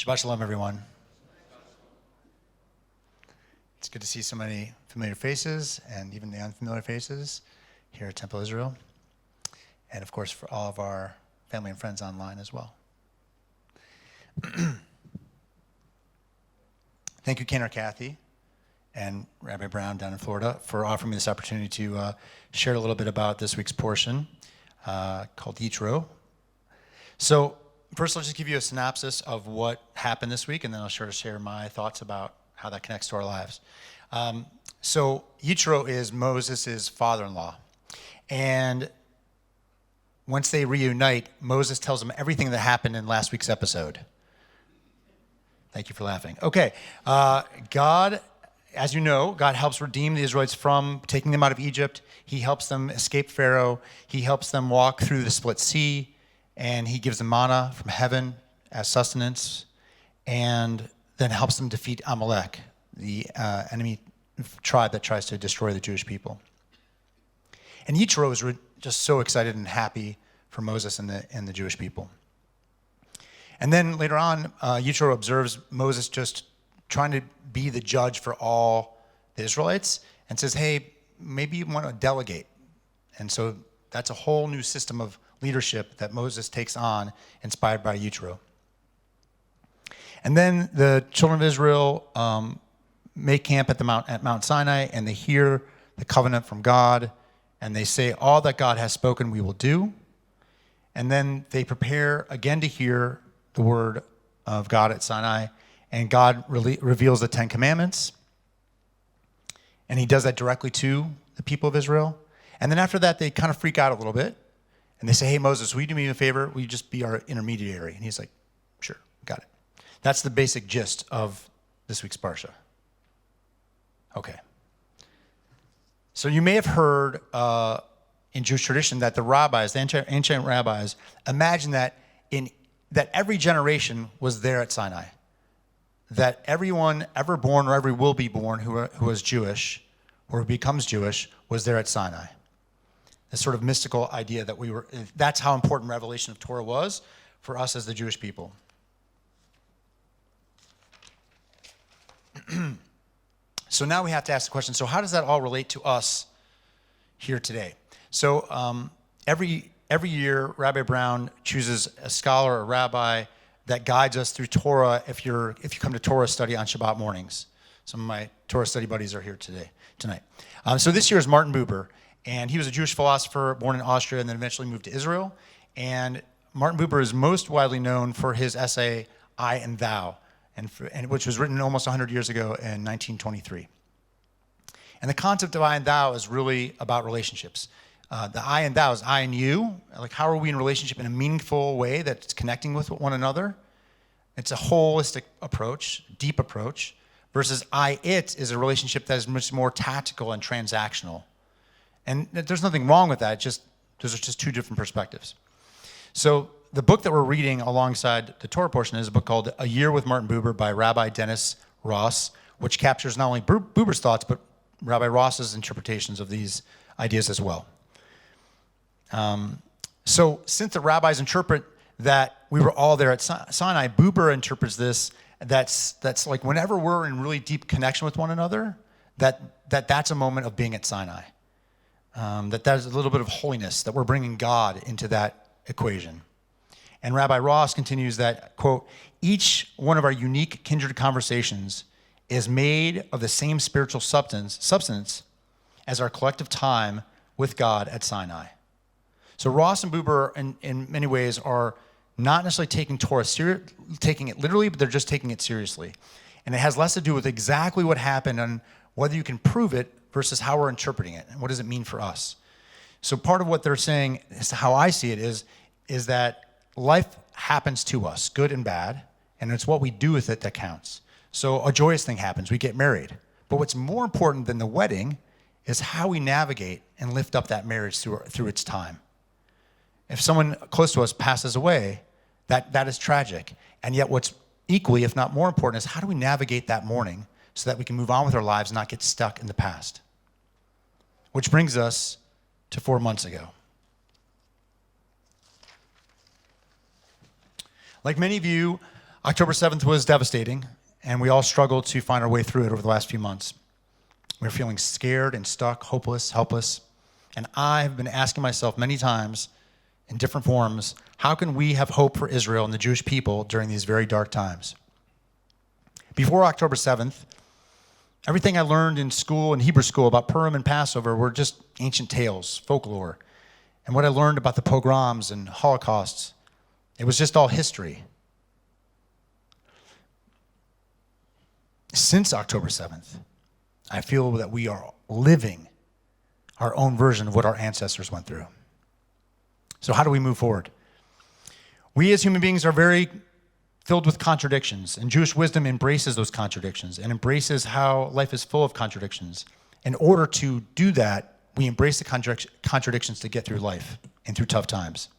Shabbat Shalom, everyone. It's good to see so many familiar faces and even the unfamiliar faces here at Temple Israel. And of course, for all of our family and friends online as well. Thank you, Ken or Kathy and Rabbi Brown down in Florida for offering me this opportunity to share a little bit about this week's portion called Yitro. So first, I'll just give you a synopsis of what happened this week, and then I'll share my thoughts about how that connects to our lives. So Yitro is Moses' father-in-law. And once they reunite, Moses tells him everything that happened in last week's episode. Thank you for laughing. Okay. God, as you know, God helps redeem the Israelites from taking them out of Egypt. He helps them escape Pharaoh. He helps them walk through the split sea. And he gives them manna from heaven as sustenance. And then helps them defeat Amalek, the enemy tribe that tries to destroy the Jewish people. And Yitro was just so excited and happy for Moses and the Jewish people. And then later on, Yitro observes Moses just trying to be the judge for all the Israelites and says, hey, maybe you want to delegate. And so that's a whole new system of leadership that Moses takes on, inspired by Yitro. And then the children of Israel make camp at Mount Sinai, and they hear the covenant from God, and they say, all that God has spoken we will do. And then they prepare again to hear the word of God at Sinai, and God reveals the Ten Commandments. And he does that directly to the people of Israel. And then after that, they kind of freak out a little bit. And they say, hey, Moses, will you do me a favor? Will you just be our intermediary? And he's like, sure, got it. That's the basic gist of this week's Parsha. Okay. So you may have heard in Jewish tradition that the rabbis, the ancient rabbis, imagine that that every generation was there at Sinai. That everyone ever born or ever will be born who was Jewish or who becomes Jewish was there at Sinai. This sort of mystical idea that that's how important revelation of Torah was for us as the Jewish people. So now we have to ask the question, so how does that all relate to us here today? So every year, Rabbi Brown chooses a scholar or rabbi that guides us through Torah if you come to Torah study on Shabbat mornings. Some of my Torah study buddies are here tonight. So this year is Martin Buber, and he was a Jewish philosopher born in Austria and then eventually moved to Israel. And Martin Buber is most widely known for his essay, I and Thou, and which was written almost 100 years ago in 1923. And the concept of I and Thou is really about relationships. The I and Thou is I and you. Like, how are we in relationship in a meaningful way that's connecting with one another? It's a holistic approach, deep approach, versus I-it is a relationship that is much more tactical and transactional. And there's nothing wrong with that. Those are just two different perspectives. So the book that we're reading alongside the Torah portion is a book called A Year with Martin Buber by Rabbi Dennis Ross, which captures not only Buber's thoughts, but Rabbi Ross's interpretations of these ideas as well. So since the rabbis interpret that we were all there at Sinai, Buber interprets this, that's like whenever we're in really deep connection with one another, that's a moment of being at Sinai. That there's a little bit of holiness, that we're bringing God into that equation. And Rabbi Ross continues that, quote, each one of our unique kindred conversations is made of the same spiritual substance as our collective time with God at Sinai. So Ross and Buber, in many ways, are not necessarily taking Torah taking it literally, but they're just taking it seriously. And it has less to do with exactly what happened and whether you can prove it versus how we're interpreting it and what does it mean for us. So part of what they're saying, is how I see it, is that life happens to us, good and bad, and it's what we do with it that counts. So a joyous thing happens, we get married. But what's more important than the wedding is how we navigate and lift up that marriage through its time. If someone close to us passes away, that is tragic. And yet what's equally, if not more important, is how do we navigate that mourning so that we can move on with our lives and not get stuck in the past? Which brings us to 4 months ago. Like many of you, October 7th was devastating, and we all struggled to find our way through it over the last few months. We were feeling scared and stuck, hopeless, helpless. And I have been asking myself many times in different forms, how can we have hope for Israel and the Jewish people during these very dark times? Before October 7th, everything I learned in school and Hebrew school about Purim and Passover were just ancient tales, folklore. And what I learned about the pogroms and Holocausts, it was just all history. Since October 7th, I feel that we are living our own version of what our ancestors went through. So how do we move forward? We as human beings are very filled with contradictions, and Jewish wisdom embraces those contradictions and embraces how life is full of contradictions. In order to do that, we embrace the contradictions to get through life and through tough times.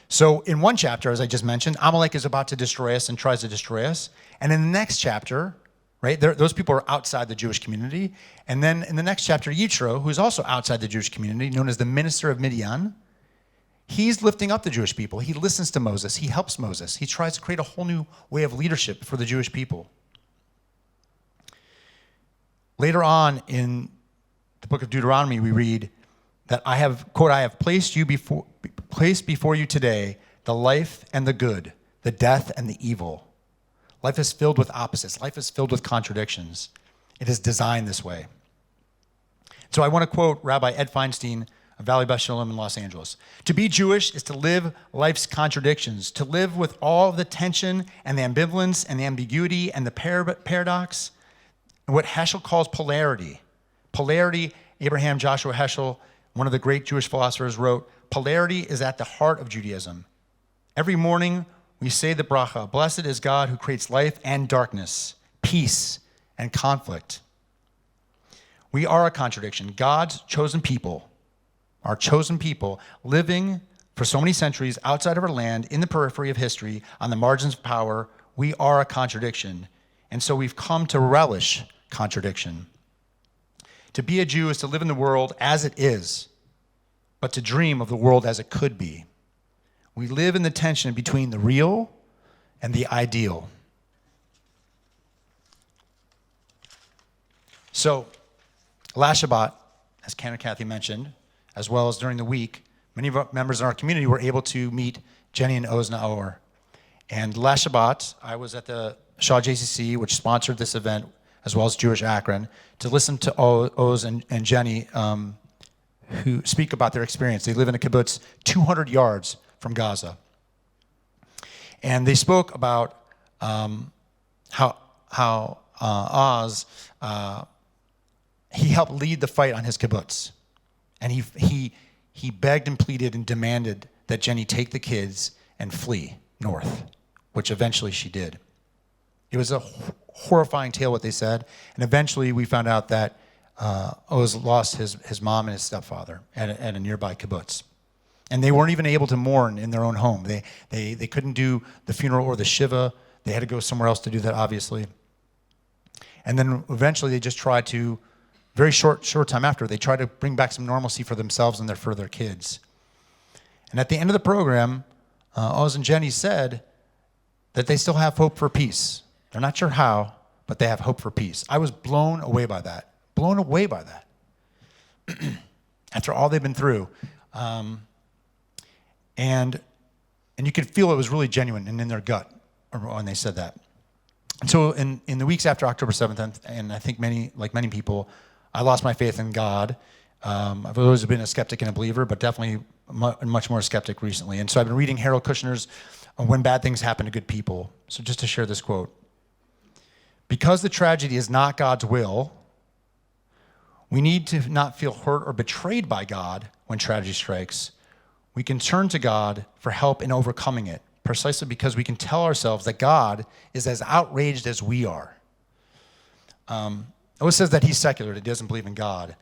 So in one chapter, as I just mentioned, Amalek is about to destroy us and tries to destroy us. And in the next chapter, right, those people are outside the Jewish community. And then in the next chapter, Yitro, who's also outside the Jewish community, known as the minister of Midian, he's lifting up the Jewish people. He listens to Moses. He helps Moses. He tries to create a whole new way of leadership for the Jewish people. Later on in the book of Deuteronomy, we read that I have, quote, I have placed before you today the life and the good, the death and the evil. Life is filled with opposites. Life is filled with contradictions. It is designed this way. So I want to quote Rabbi Ed Feinstein of Valley Beth Shalom in Los Angeles. To be Jewish is to live life's contradictions, to live with all the tension and the ambivalence and the ambiguity and the paradox, and what Heschel calls polarity. Polarity, Abraham Joshua Heschel, one of the great Jewish philosophers, wrote, polarity is at the heart of Judaism. Every morning, we say the bracha, blessed is God who creates life and darkness, peace and conflict. We are a contradiction. God's chosen people, our chosen people, living for so many centuries outside of our land, in the periphery of history, on the margins of power, we are a contradiction. And so we've come to relish contradiction. To be a Jew is to live in the world as it is, but to dream of the world as it could be. We live in the tension between the real and the ideal. So, last Shabbat, as Ken and Kathy mentioned, as well as during the week, many of our members in our community were able to meet Jenny and Oz Naor. And last Shabbat, I was at the Shaw JCC, which sponsored this event, as well as Jewish Akron, to listen to Oz and Jenny who speak about their experience. They live in a kibbutz 200 yards from Gaza. And they spoke about how Oz, he helped lead the fight on his kibbutz. And he begged and pleaded and demanded that Jenny take the kids and flee north, which eventually she did. It was a horrifying tale what they said, and eventually we found out that Oz lost his mom and his stepfather at a nearby kibbutz. And they weren't even able to mourn in their own home. They couldn't do the funeral or the shiva. They had to go somewhere else to do that, obviously. And then eventually they just tried to, very short time after, they tried to bring back some normalcy for themselves and for their kids. And at the end of the program, Oz and Jenny said that they still have hope for peace. They're not sure how, but they have hope for peace. I was blown away by that. Blown away by that. After all they've been through. And you could feel it was really genuine and in their gut when they said that. And so in the weeks after October 7th, and I think many people, I lost my faith in God. I've always been a skeptic and a believer, but definitely much more a skeptic recently. And so I've been reading Harold Kushner's When Bad Things Happen to Good People. So just to share this quote. Because the tragedy is not God's will, we need to not feel hurt or betrayed by God when tragedy strikes. We can turn to God for help in overcoming it, precisely because we can tell ourselves that God is as outraged as we are. It says that he's secular, that he doesn't believe in God.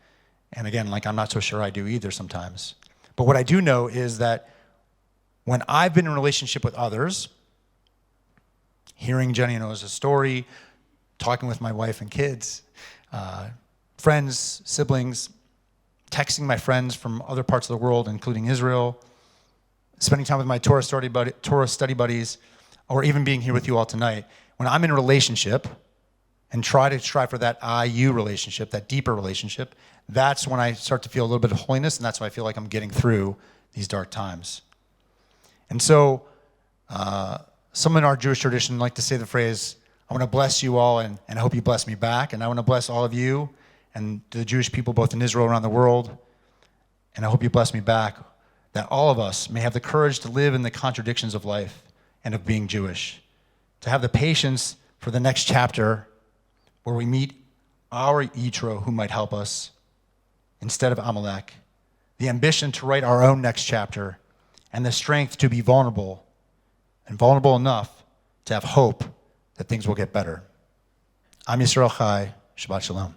And again, I'm not so sure I do either sometimes. But what I do know is that when I've been in a relationship with others, hearing Jenny and Oz's story, talking with my wife and kids, friends, siblings, texting my friends from other parts of the world, including Israel, spending time with my Torah study buddies, or even being here with you all tonight, when I'm in a relationship and try to strive for that I-you relationship, that deeper relationship, that's when I start to feel a little bit of holiness, and that's when I feel like I'm getting through these dark times. And so some in our Jewish tradition like to say the phrase, I want to bless you all, and I hope you bless me back. And I want to bless all of you and the Jewish people both in Israel and around the world, and I hope you bless me back, that all of us may have the courage to live in the contradictions of life and of being Jewish, to have the patience for the next chapter where we meet our Yitro who might help us instead of Amalek, the ambition to write our own next chapter, and the strength to be vulnerable, and vulnerable enough to have hope that things will get better. I'm Yisrael Chai. Shabbat Shalom.